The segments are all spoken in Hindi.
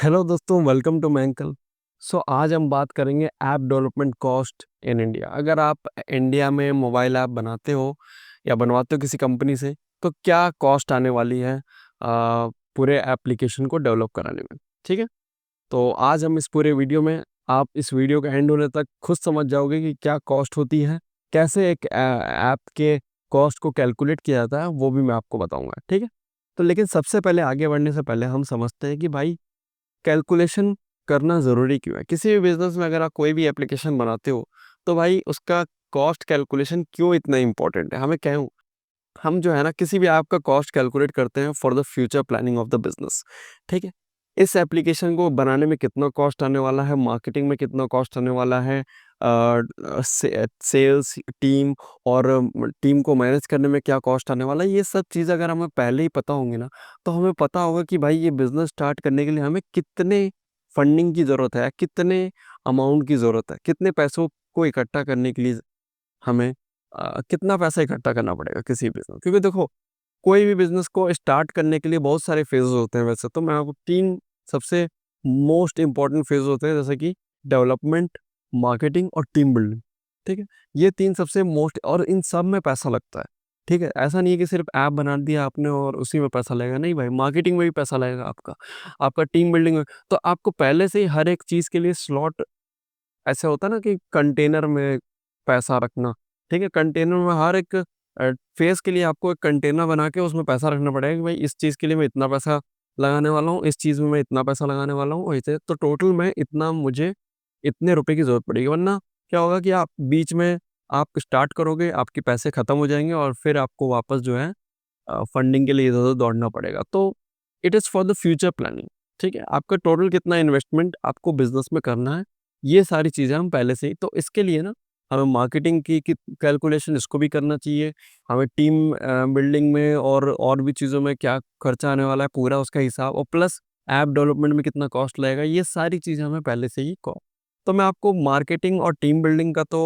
हेलो दोस्तों, वेलकम टू मैंकल। आज हम बात करेंगे app development cost in India. अगर आप इंडिया में मोबाइल ऐप बनाते हो या बनवाते हो किसी कंपनी से, तो क्या कॉस्ट आने वाली है पूरे एप्लीकेशन को डेवलप कराने में। ठीक है, तो आज हम इस पूरे वीडियो में, आप इस वीडियो के एंड होने तक खुद समझ जाओगे कि क्या कॉस्ट होती है, कैसे एक ऐप के कॉस्ट को कैलकुलेट किया जाता है, वो भी मैं आपको बताऊंगा। ठीक है, तो लेकिन सबसे पहले आगे बढ़ने से पहले हम समझते हैं कि भाई कैलकुलेशन करना ज़रूरी क्यों है। किसी भी बिजनेस में अगर आप कोई भी एप्लीकेशन बनाते हो, तो भाई उसका कॉस्ट कैलकुलेशन क्यों इतना इंपॉर्टेंट है। हमें क्यों, हम जो है ना किसी भी ऐप का कॉस्ट कैलकुलेट करते हैं for the future planning of the business. ठीक है, इस एप्लीकेशन को बनाने में कितना कॉस्ट आने वाला है, मार्केटिंग में कितना कॉस्ट आने वाला है, सेल्स टीम और टीम को मैनेज करने में क्या कॉस्ट आने वाला है, ये सब चीज़ अगर हमें पहले ही पता होंगी ना, तो हमें पता होगा कि भाई ये बिजनेस स्टार्ट करने के लिए हमें कितने फंडिंग की ज़रूरत है, कितने अमाउंट की ज़रूरत है, कितने पैसों को इकट्ठा करने के लिए हमें कितना पैसा इकट्ठा करना पड़ेगा किसी बिजनेस। क्योंकि देखो, कोई भी बिजनेस को स्टार्ट करने के लिए बहुत सारे फेजेस होते हैं। वैसे तो मैं आपको तीन सबसे मोस्ट इंपॉर्टेंट फेज होते हैं, जैसे कि डेवलपमेंट, मार्केटिंग और टीम बिल्डिंग। ठीक है, ये तीन सबसे मोस्ट, और इन सब में पैसा लगता है। ठीक है, ऐसा नहीं है कि सिर्फ ऐप बना दिया आपने और उसी में पैसा लगेगा। नहीं भाई, मार्केटिंग में भी पैसा लगेगा आपका, आपका टीम बिल्डिंग में। तो आपको पहले से ही हर एक चीज़ के लिए स्लॉट, ऐसा होता है ना कि कंटेनर में पैसा रखना। ठीक है, कंटेनर में हर एक फेज़ के लिए आपको एक कंटेनर बना के उसमें पैसा रखना पड़ेगा कि भाई इस चीज़ के लिए मैं इतना पैसा लगाने वाला हूँ, इस चीज़ में मैं इतना पैसा लगाने वाला हूँ, ऐसे तो टोटल में इतना, मुझे इतने रुपए की ज़रूरत पड़ेगी। वरना क्या होगा कि आप बीच में आप स्टार्ट करोगे, आपके पैसे ख़त्म हो जाएँगे और फिर आपको वापस जो है फंडिंग के लिए इधर-उधर दौड़ना पड़ेगा। तो it is for the future planning. ठीक है, आपका टोटल कितना इन्वेस्टमेंट आपको बिज़नेस में करना है, ये सारी चीज़ें हम पहले से ही, तो इसके लिए ना हमें मार्केटिंग की कैलकुलेशन इसको भी करना चाहिए। हमें टीम बिल्डिंग में और भी चीज़ों में क्या खर्चा आने वाला है, पूरा उसका हिसाब, और प्लस ऐप डेवलपमेंट में कितना कॉस्ट लगेगा, ये सारी चीज़ें हमें पहले से ही तो मैं आपको मार्केटिंग और टीम बिल्डिंग का तो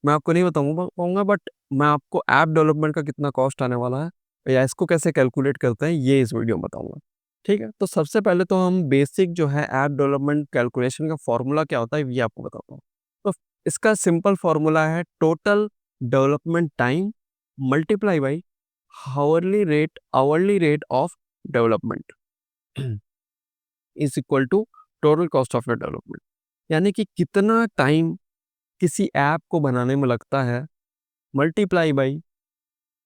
मैं आपको नहीं बताऊँगा पाऊँगा, बट मैं आपको ऐप डेवलपमेंट का कितना कॉस्ट आने वाला है या इसको कैसे कैलकुलेट करते हैं, ये इस वीडियो में बताऊँगा। ठीक है? तो सबसे पहले तो हम बेसिक जो है ऐप डेवलपमेंट कैलकुलेशन का फ़ॉर्मूला क्या होता है, ये आपको बताता हूँ। तो इसका सिंपल फ़ॉर्मूला है total development time multiply by hourly rate of development is equal to total cost of your development. यानी कि कितना टाइम किसी ऐप को बनाने में लगता है, मल्टीप्लाई बाय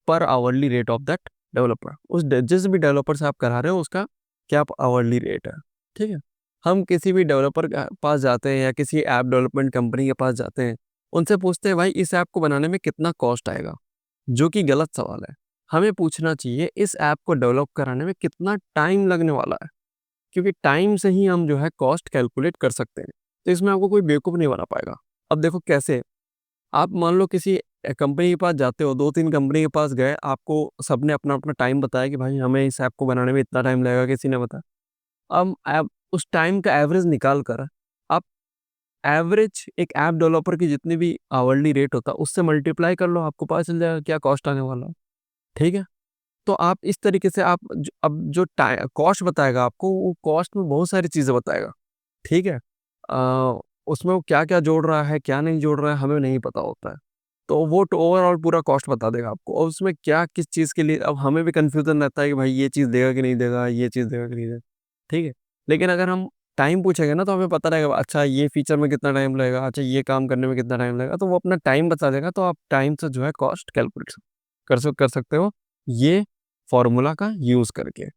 पर hourly rate of that developer. जिस भी डेवलपर से आप करा रहे हो उसका क्या आवरली रेट है। ठीक है, हम किसी भी डेवलपर के पास जाते हैं या किसी ऐप डेवलपमेंट कंपनी के पास जाते हैं, उनसे पूछते हैं भाई इस ऐप को बनाने में कितना कॉस्ट आएगा, जो कि गलत सवाल है। हमें पूछना चाहिए इस ऐप को डेवलप कराने में कितना टाइम लगने वाला है, क्योंकि टाइम से ही हम जो है कॉस्ट कैलकुलेट कर सकते हैं। तो इसमें आपको कोई बेवकूफ़ नहीं बना पाएगा। अब देखो कैसे, आप मान लो किसी कंपनी के पास जाते हो, 2-3 कंपनी के पास गए, आपको सबने अपना-अपना टाइम बताया कि भाई हमें इस ऐप को बनाने में इतना टाइम लगेगा, किसी ने बताया। अब ऐप उस टाइम का एवरेज निकाल कर आप एवरेज एक ऐप डेवलपर की जितनी भी आवरली रेट होता है, उससे मल्टीप्लाई कर लो, आपको पता चल जाएगा क्या कॉस्ट आने वाला है। ठीक है? तो आप इस तरीके से आप अब जो कॉस्ट बताएगा आपको, वो कॉस्ट में बहुत सारी चीज़ें बताएगा। ठीक है? उसमें वो क्या-क्या जोड़ रहा है, क्या नहीं जोड़ रहा है, हमें नहीं पता होता है। तो वो ओवरऑल पूरा कॉस्ट बता देगा आपको, और उसमें क्या किस चीज़ के लिए, अब हमें भी कन्फ्यूज़न रहता है कि भाई ये चीज़ देगा कि नहीं देगा, ये चीज़ देगा कि नहीं देगा। ठीक है? लेकिन अगर हम टाइम पूछेंगे ना, तो हमें पता रहेगा, अच्छा ये फीचर में कितना टाइम लगेगा, अच्छा ये काम करने में कितना टाइम लगेगा, तो वो अपना टाइम बता देगा, तो आप टाइम से जो है कॉस्ट कैलकुलेट कर सकते हो, ये फ़ॉर्मूला का यूज़ करके।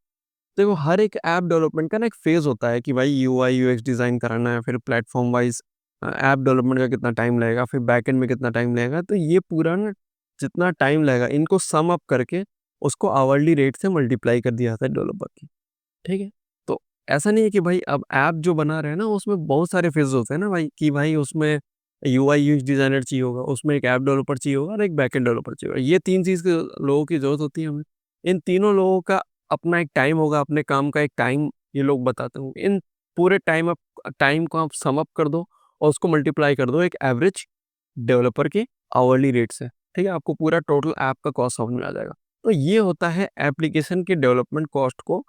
देखो, हर एक ऐप डेवलपमेंट का ना एक फ़ेज़ होता है कि भाई यूआई यूएक्स डिज़ाइन कराना है, फिर प्लेटफ़ॉर्म वाइज़ ऐप डेवलपमेंट का कितना टाइम लगेगा, फिर बैकएंड में कितना टाइम लगेगा। तो ये पूरा ना जितना टाइम लगेगा, इनको सम अप करके उसको आवरली रेट से मल्टीप्लाई कर दिया जाता है डेवलपर की। ठीक है? तो ऐसा नहीं है कि भाई अब ऐप जो बना रहे हैं ना, उसमें बहुत सारे फ़ेज़ होते हैं ना भाई, कि भाई उसमें यूआई यूएक्स डिज़ाइनर चाहिए होगा, उसमें एक ऐप डेवलपर चाहिए होगा और एक बैकएंड डेवलपर चाहिए होगा। ये 3 चीज़ के लोगों की ज़रूरत होती है हमें। इन तीनों लोगों का अपना एक टाइम होगा, अपने काम का एक टाइम ये लोग बताते होंगे। इन पूरे टाइम को आप सम अप कर दो और उसको मल्टीप्लाई कर दो एक एवरेज डेवलपर के आवरली रेट से। ठीक है? आपको पूरा टोटल ऐप का कॉस्ट समझ में आ जाएगा। तो ये होता है एप्लीकेशन के डेवलपमेंट कॉस्ट को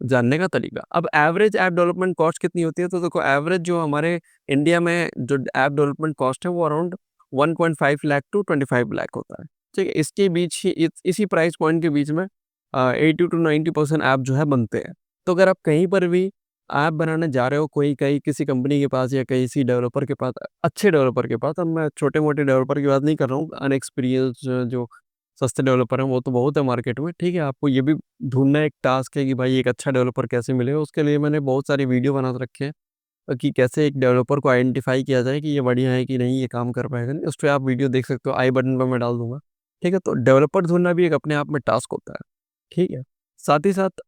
जानने का तरीका। अब एवरेज ऐप डेवलपमेंट कॉस्ट कितनी होती है? तो देखो एवरेज जो हमारे इंडिया में जो ऐप डेवलपमेंट कॉस्ट है वो अराउंड 1.5 लाख टू 25 लाख होता है। ठीक है? इसके बीच ही इसी प्राइस पॉइंट के बीच में 80 टू 90% ऐप जो है बनते हैं। तो अगर आप कहीं पर भी ऐप बनाने जा रहे हो कोई कहीं किसी कंपनी के पास या किसी डेवलपर के पास, अच्छे डेवलपर के पास, अब मैं छोटे-मोटे डेवलपर की बात नहीं कर रहा हूँ, अनएक्सपीरियंस्ड जो सस्ते डेवलपर हैं वो तो बहुत है मार्केट में, ठीक है? आपको ये भी ढूँढना एक टास्क है कि भाई एक अच्छा डेवलपर कैसे मिले, उसके लिए मैंने बहुत सारी वीडियो बना के रखे हैं कि कैसे एक डेवलपर को आइडेंटिफ़ाई किया जाए कि ये बढ़िया है कि नहीं, ये काम कर पाएगा नहीं, उसपे आप वीडियो देख सकते हो, आई बटन पे मैं डाल दूँगा, ठीक है? तो डेवलपर ढूँढना भी एक अपने आप में टास्क होता है, ठीक है? साथ ही साथ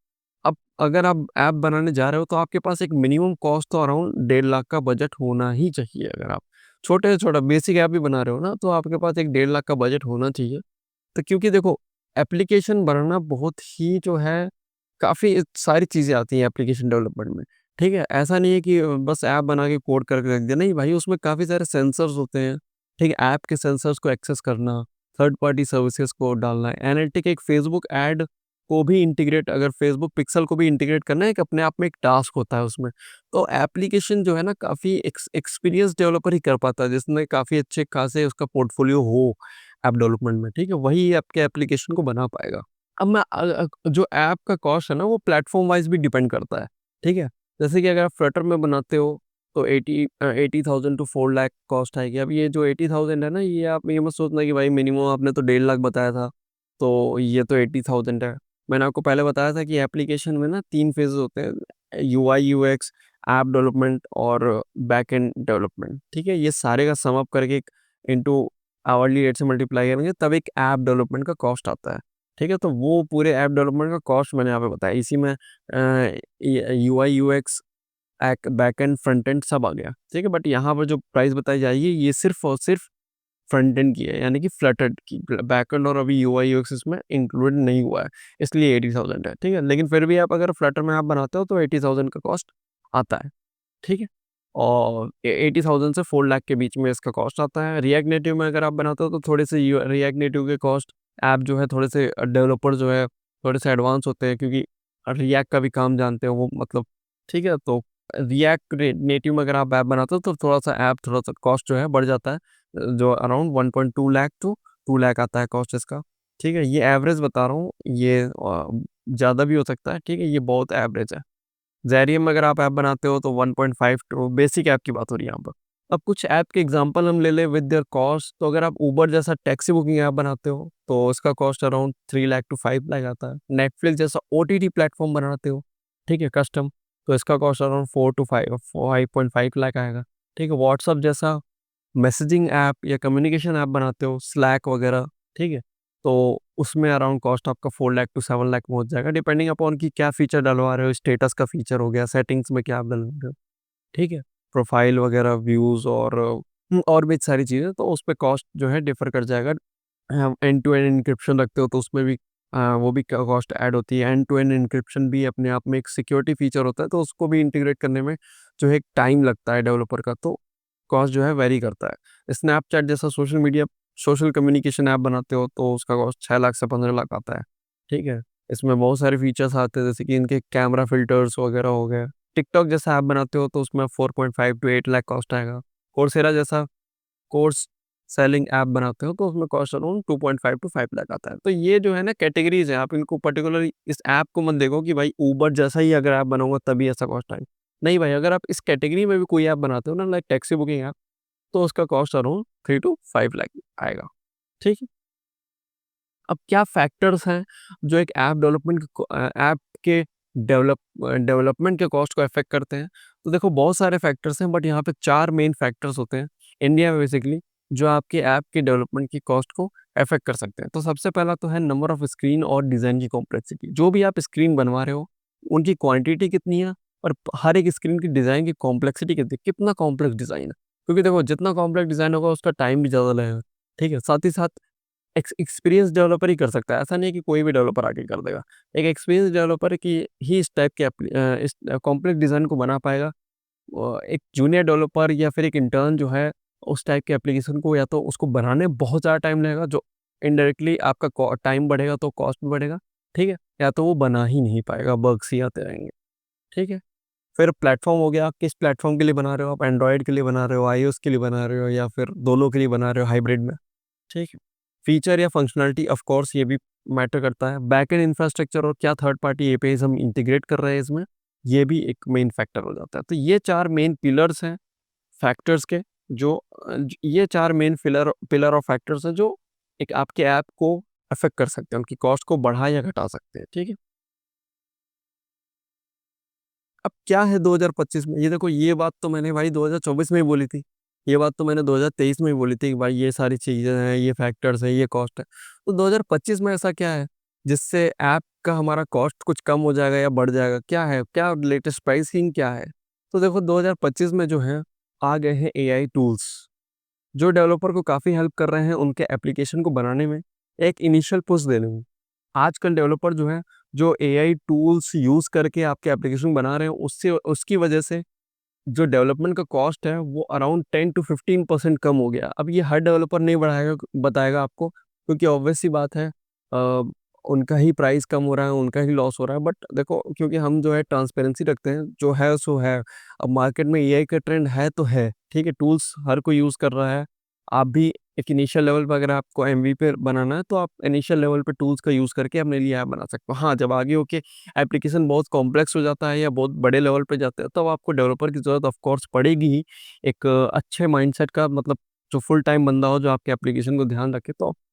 अब अगर आप ऐप बनाने जा रहे हो तो आपके पास एक मिनिमम कॉस्ट तो अराउंड 1.5 लाख का बजट होना ही चाहिए। अगर आप छोटे से छोटा बेसिक ऐप भी बना रहे हो ना, तो आपके पास एक 1.5 लाख का बजट होना चाहिए। तो क्योंकि देखो एप्लीकेशन बनाना बहुत ही जो है काफ़ी सारी चीज़ें आती हैं एप्लीकेशन डेवलपमेंट में, ठीक है? ऐसा नहीं है कि बस ऐप बना के कोड करके रख दिया, नहीं भाई उसमें काफ़ी सारे सेंसर्स होते हैं, ठीक है? ऐप के सेंसर्स को एक्सेस करना, थर्ड पार्टी सर्विसेज़ को डालना, एनालिटिक एक फेसबुक ऐड को भी इंटीग्रेट, अगर फेसबुक पिक्सल को भी इंटीग्रेट करना एक अपने आप में एक टास्क होता है उसमें। तो एप्लीकेशन जो है ना काफ़ी एक्सपीरियंस डेवलपर ही कर पाता है जिसने काफ़ी अच्छे खासे उसका पोर्टफोलियो हो ऐप डेवलपमेंट में, ठीक है? वही आपके एप्लीकेशन को बना पाएगा। अब मैं जो ऐप का कॉस्ट है ना वो प्लेटफ़ॉर्म वाइज़ भी डिपेंड करता है, ठीक है? जैसे कि अगर आप फ्लटर में बनाते हो तो 80,000 टू 4 लाख कॉस्ट आएगी। अब ये जो 80,000 है ना, ये आप ये मत सोचना कि भाई मिनिमम आपने तो 1.5 लाख बताया था, तो ये तो 80,000 है। मैंने आपको पहले बताया था कि एप्लीकेशन में ना 3 फ़ेज़ होते हैं, यूआई, यूएक्स, ऐप डेवलपमेंट और बैकएंड डेवलपमेंट, ठीक है? ये सारे का सम अप करके इनटू आवरली रेट से मल्टीप्लाई करेंगे तब एक ऐप डेवलपमेंट का कॉस्ट आता है, ठीक है? तो वो पूरे ऐप डेवलपमेंट का कॉस्ट मैंने यहाँ पे बताया। इसी में UI, UX, backend, front end सब आ गया, ठीक है? बट यहाँ पर जो प्राइस बताई जाएगी ये सिर्फ़ और सिर्फ़ फ्रंट एंड की है, यानी कि फ्लटर की। बैकएंड और अभी यूआई, यूएक्स इसमें इंक्लूडेड नहीं हुआ है, इसलिए 80,000 है, ठीक है? लेकिन फिर भी आप अगर फ्लटर में आप बनाते हो तो 80,000 का कॉस्ट आता है। ठीक है? और 80,000 से 4 लाख के बीच में इसका कॉस्ट आता है। रिएक्ट नेटिव में अगर आप बनाते हो तो थोड़े से रिएक्ट नेटिव के कॉस्ट, ऐप जो है थोड़े से डेवलपर जो है थोड़े से एडवांस होते हैं क्योंकि रिएक्ट का भी काम जानते हो वो, मतलब ठीक है? तो रिएक्ट नेटिव में अगर आप ऐप बनाते हो तो थोड़ा-सा ऐप थोड़ा-सा कॉस्ट जो है बढ़ जाता है। जो अराउंड 1.2 लाख टू 2 लाख आता है कॉस्ट इसका। ठीक है? ये एवरेज बता रहा हूँ, ये ज़्यादा भी हो सकता है, ठीक है? ये बहुत एवरेज है। ज़ेरियम में अगर आप ऐप बनाते हो तो 1.5 टू बेसिक ऐप की बात हो रही है यहाँ पर। अब कुछ ऐप के एग्ज़ाम्पल हम ले लें विद देयर कॉस्ट, तो अगर आप उबर जैसा टैक्सी बुकिंग ऐप बनाते हो, तो इसका cost around 3 lakh to 5 lakh आता है। नेटफ्लिक्स जैसा ओटीटी प्लेटफ़ॉर्म बनाते हो, ठीक है, कस्टम, तो इसका कॉस्ट अराउंड 4 टू 5.5 लाख आएगा। ठीक है, व्हाट्सएप जैसा मैसेजिंग ऐप या कम्युनिकेशन ऐप बनाते हो, स्लैक वगैरह, ठीक है? तो उसमें अराउंड कॉस्ट आपका 4 लाख टू 7 लाख पहुँच जाएगा, डिपेंडिंग अपॉन कि क्या फीचर डलवा रहे हो, स्टेटस का फीचर हो गया, सेटिंग्स में क्या आप डलवा रहे हो, ठीक है? प्रोफाइल वगैरह, व्यूज़ और भी सारी चीज़ें, तो उस पे कॉस्ट जो है डिफ़र कर जाएगा। एंड टू एंड एन्क्रिप्शन रखते हो तो उसमें भी वो भी कॉस्ट ऐड होती है। एंड टू एंड एन्क्रिप्शन भी अपने आप में एक सिक्योरिटी फीचर होता है, तो उसको भी इंटीग्रेट करने में जो है एक टाइम लगता है डेवलपर का, तो कॉस्ट जो है वेरी करता है। स्नैपचैट जैसा सोशल कम्युनिकेशन ऐप बनाते हो तो उसका कॉस्ट 6 लाख से 15 लाख आता है, ठीक है? इसमें बहुत सारे फीचर्स आते हैं जैसे कि इनके कैमरा फ़िल्टर्स वगैरह हो गए। टिकटॉक जैसा ऐप बनाते हो तो उसमें 4.5 टू 8 लाख कॉस्ट आएगा। कोर्सेरा जैसा कोर्स सेलिंग ऐप बनाते हो तो उसमें कॉस्ट अराउंड 2.5 टू 5 लाख आता है। तो ये जो है ना कैटेगरीज़ हैं, आप इनको पर्टिकुलरली इस ऐप को मत देखो कि भाई ऊबर जैसा ही अगर ऐप बनाऊँगा तभी ऐसा कॉस्ट आएगा। नहीं भाई, अगर आप इस कैटेगरी में भी कोई ऐप बनाते हो ना, लाइक टैक्सी बुकिंग ऐप, तो उसका कॉस्ट अराउंड 3 टू 5 लाख आएगा। ठीक है? अब क्या फैक्टर्स हैं जो एक ऐप के डेवलपमेंट के कॉस्ट को अफ़ेक्ट करते हैं? तो देखो बहुत सारे फैक्टर्स हैं, बट यहाँ पे 4 मेन फैक्टर्स होते हैं इंडिया में बेसिकली, जो आपके ऐप के डेवलपमेंट की कॉस्ट को अफ़ेक्ट कर सकते हैं। तो सबसे पहला तो है नंबर ऑफ स्क्रीन और डिज़ाइन की कॉम्प्लेक्सिटी। जो भी आप स्क्रीन बनवा रहे हो, उनकी क्वांटिटी कितनी है और हर एक स्क्रीन की डिज़ाइन की कॉम्प्लेक्सिटी कितनी है, कितना कॉम्प्लेक्स डिज़ाइन है। क्योंकि देखो जितना कॉम्प्लेक्स डिज़ाइन होगा उसका टाइम भी ज़्यादा लगेगा, ठीक है? साथ ही साथ एक्सपीरियंस डेवलपर ही कर सकता है, ऐसा नहीं है कि कोई भी डेवलपर आके कर देगा। एक एक्सपीरियंस डेवलपर की ही इस टाइप के इस कॉम्प्लेक्स डिज़ाइन को बना पाएगा। एक जूनियर डेवलपर या फिर एक इंटर्न जो है, उस टाइप के एप्लीकेशन को या तो उसको बनाने में बहुत ज़्यादा टाइम लगेगा, जो इनडायरेक्टली आपका टाइम बढ़ेगा तो कॉस्ट भी बढ़ेगा। ठीक है, या तो वो बना ही नहीं पाएगा, बग्स ही आते रहेंगे। ठीक है, फिर प्लेटफॉर्म हो गया, किस प्लेटफॉर्म के लिए बना रहे हो आप, एंड्रॉयड के लिए बना रहे हो, आईओएस के लिए बना रहे हो, या फिर दोनों के लिए बना रहे हो हाइब्रिड में। ठीक है, फीचर या फंक्शनलिटी ऑफ कोर्स ये भी मैटर करता है। बैकएंड इंफ्रास्ट्रक्चर और क्या थर्ड पार्टी एपीआईज हम इंटीग्रेट कर रहे हैं इसमें, ये भी एक मेन फैक्टर हो जाता है। तो ये 4 मेन पिलर्स हैं फैक्टर्स के, जो ये 4 main pillar pillar of factors हैं जो एक आपके ऐप को अफेक्ट कर सकते हैं, उनकी कॉस्ट को बढ़ा या घटा सकते हैं। ठीक है, अब क्या है 2025 में, ये देखो, ये बात तो मैंने भाई 2024 में ही बोली थी, ये बात तो मैंने 2023 में ही बोली थी कि भाई ये सारी चीज़ें हैं, ये फैक्टर्स हैं, ये कॉस्ट है। तो 2025 में ऐसा क्या है जिससे ऐप का हमारा कॉस्ट कुछ कम हो जाएगा या बढ़ जाएगा, क्या है, क्या लेटेस्ट प्राइसिंग क्या है? तो देखो 2025 में जो है आ गए हैं एआई टूल्स, जो डेवलपर को काफ़ी हेल्प कर रहे हैं उनके एप्लीकेशन को बनाने में, एक इनिशियल पुश देने में। आजकल डेवलपर जो है, जो एआई टूल्स यूज़ करके आपके एप्लीकेशन बना रहे हैं, उससे उसकी वजह से जो डेवलपमेंट का कॉस्ट है वो अराउंड 10 टू 15% कम हो गया। अब ये हर डेवलपर नहीं बढ़ाएगा बताएगा आपको, क्योंकि ऑब्वियस सी बात है, उनका ही प्राइस कम हो रहा है, उनका ही लॉस हो रहा है। बट देखो, क्योंकि हम जो है ट्रांसपेरेंसी रखते हैं, जो है सो है। अब मार्केट में एआई का ट्रेंड है तो है, ठीक है, टूल्स हर कोई यूज़ कर रहा है। आप भी एक इनिशियल लेवल पे, अगर आपको एमवी पे बनाना है तो आप इनिशियल लेवल पे टूल्स का यूज़ करके अपने लिए ऐप बना सकते हो। हाँ, जब आगे होके एप्लीकेशन बहुत कॉम्प्लेक्स हो जाता है या बहुत बड़े लेवल पे जाते हैं, तब आपको डेवलपर की ज़रूरत ऑफ कोर्स पड़ेगी ही। एक अच्छे माइंडसेट का, मतलब जो फुल टाइम बंदा हो, जो आपके एप्लीकेशन को ध्यान रखे,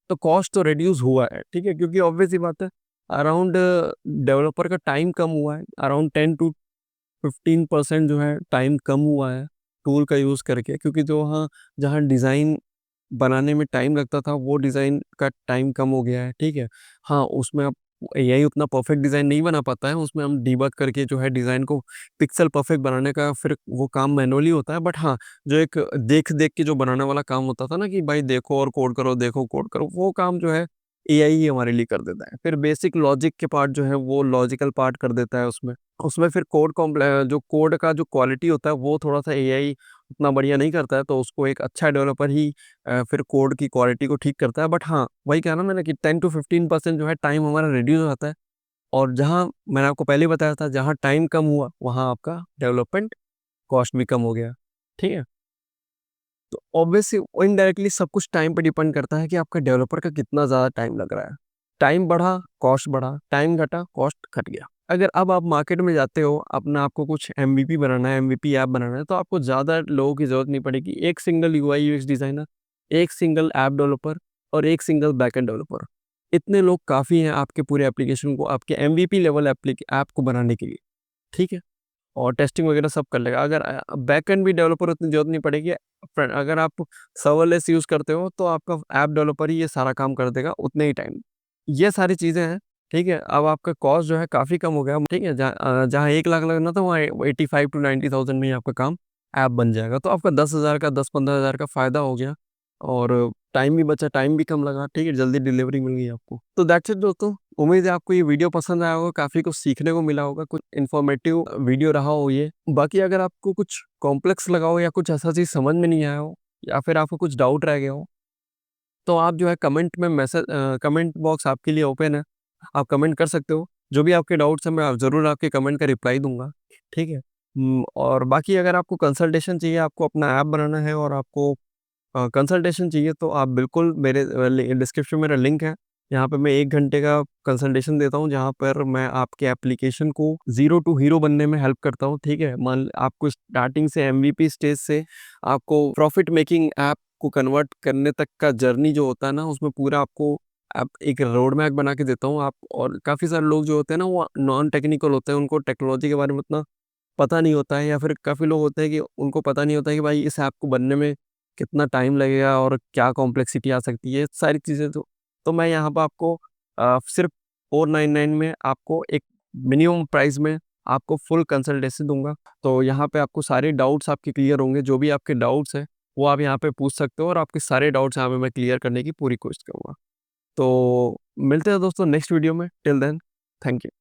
तो कॉस्ट तो रिड्यूस हुआ है। ठीक है, क्योंकि ऑब्वियस सी बात है, अराउंड डेवलपर का टाइम कम हुआ है, अराउंड 10 टू 15% जो है टाइम कम हुआ है टूल का यूज़ करके। क्योंकि जो हाँ, जहाँ डिज़ाइन बनाने में टाइम लगता था, वो डिज़ाइन का टाइम कम हो गया है। ठीक है, हाँ, उसमें अब एआई उतना परफेक्ट डिज़ाइन नहीं बना पाता है, उसमें हम डीबग करके जो है डिज़ाइन को पिक्सल परफेक्ट बनाने का फिर वो काम मैनुअली होता है। बट हाँ, जो एक देख-देख के जो बनाने वाला काम होता था ना, कि भाई देखो और कोड करो, देखो कोड करो, वो काम जो है एआई ही हमारे लिए कर देता है। फिर बेसिक लॉजिक के पार्ट जो है, वो लॉजिकल पार्ट कर देता है उसमें। उसमें फिर जो कोड का जो क्वालिटी होता है, वो थोड़ा-सा एआई उतना बढ़िया नहीं करता है, तो उसको एक अच्छा डेवलपर ही फिर कोड की क्वालिटी को ठीक करता है। बट हाँ, वही कहा ना मैंने कि 10 टू 15% जो है टाइम हमारा रिड्यूस हो जाता है। और जहाँ मैंने आपको पहले ही बताया था, जहाँ टाइम कम हुआ, वहाँ आपका डेवलपमेंट कॉस्ट भी कम हो गया। ठीक है? तो ऑब्वियसली इनडायरेक्टली सब कुछ टाइम पे डिपेंड करता है कि आपका डेवलपर का कितना ज़्यादा टाइम लग रहा है। टाइम बढ़ा, कॉस्ट बढ़ा, टाइम घटा, कॉस्ट घट गया। अगर अब आप मार्केट में जाते हो, अपना आपको कुछ एमवीपी बनाना है, एमवीपी ऐप बनाना है, तो आपको ज़्यादा लोगों की ज़रूरत नहीं पड़ेगी। एक सिंगल यूआई यूएक्स डिज़ाइनर, एक सिंगल ऐप डेवलपर और एक सिंगल बैकएंड डेवलपर। इतने लोग काफ़ी हैं आपके पूरे एप्लीकेशन को, आपके एमवीपी लेवल ऐप को बनाने के लिए। ठीक है? और टेस्टिंग वगैरह सब कर लेगा। अगर बैकएंड भी डेवलपर उतनी ज़रूरत नहीं पड़ेगी। अगर आप सर्वरलेस यूज़ करते हो, तो आपका ऐप डेवलपर ही ये सारा काम कर देगा उतने ही टाइम। ये सारी चीज़ें हैं, ठीक है? अब आपका कॉस्ट जो है काफ़ी कम हो गया, ठीक है? जहाँ 1 लाख लगना था, वहाँ 85 टू 90,000 में ही आपका काम ऐप बन जाएगा। तो आपका 10,000 का, 10-15,000 का फ़ायदा हो गया और टाइम भी बचा, टाइम भी कम लगा, ठीक है? जल्दी डिलीवरी मिल गई आपको। तो दैट्स इट दोस्तों। उम्मीद है आपको ये वीडियो पसंद आया होगा, काफ़ी कुछ सीखने को मिला होगा, कुछ इन्फॉर्मेटिव वीडियो रहा हो ये। बाकी अगर आपको कुछ कॉम्प्लेक्स लगा हो या कुछ ऐसा चीज़ समझ में नहीं आया हो या फिर आपको कुछ डाउट रह गया हो, तो आप जो है कमेंट बॉक्स आपके लिए ओपन है। आप कमेंट कर सकते हो। जो भी आपके डाउट्स हैं, मैं ज़रूर आपके कमेंट का रिप्लाई दूँगा, ठीक है? और बाकी अगर आपको कंसल्टेशन चाहिए, आपको अपना ऐप बनाना है और आपको कंसल्टेशन चाहिए, तो आप बिल्कुल मेरे डिस्क्रिप्शन में मेरा लिंक है। यहाँ पे मैं 1 घंटे का कंसल्टेशन देता हूँ, जहाँ पर मैं आपके एप्लीकेशन को ज़ीरो टू हीरो बनने में हेल्प करता हूँ, ठीक है? आपको स्टार्टिंग से एमवीपी स्टेज से आपको प्रॉफिट मेकिंग ऐप को कन्वर्ट करने तक का जर्नी जो होता है ना, उसमें पूरा आपको आप एक रोड मैप बना के देता हूँ। आप और काफ़ी सारे लोग जो होते हैं ना, वो नॉन टेक्निकल होते हैं, उनको टेक्नोलॉजी के बारे में उतना पता नहीं होता है, या फिर काफ़ी लोग होते हैं कि उनको पता नहीं होता है कि भाई इस ऐप को बनने में कितना टाइम लगेगा और क्या कॉम्प्लेक्सिटी आ सकती है, सारी चीज़ें। तो मैं यहाँ पे आपको सिर्फ 499 में आपको एक मिनिमम प्राइस में आपको फुल कंसल्टेशन दूँगा। तो यहाँ पे आपको सारे डाउट्स आपके क्लियर होंगे, जो भी आपके डाउट्स हैं, वो आप यहाँ पे पूछ सकते हो और आपके सारे डाउट्स यहाँ पे मैं क्लियर करने की पूरी कोशिश करूँगा। तो मिलते हैं दोस्तों नेक्स्ट वीडियो में, टिल देन थैंक यू।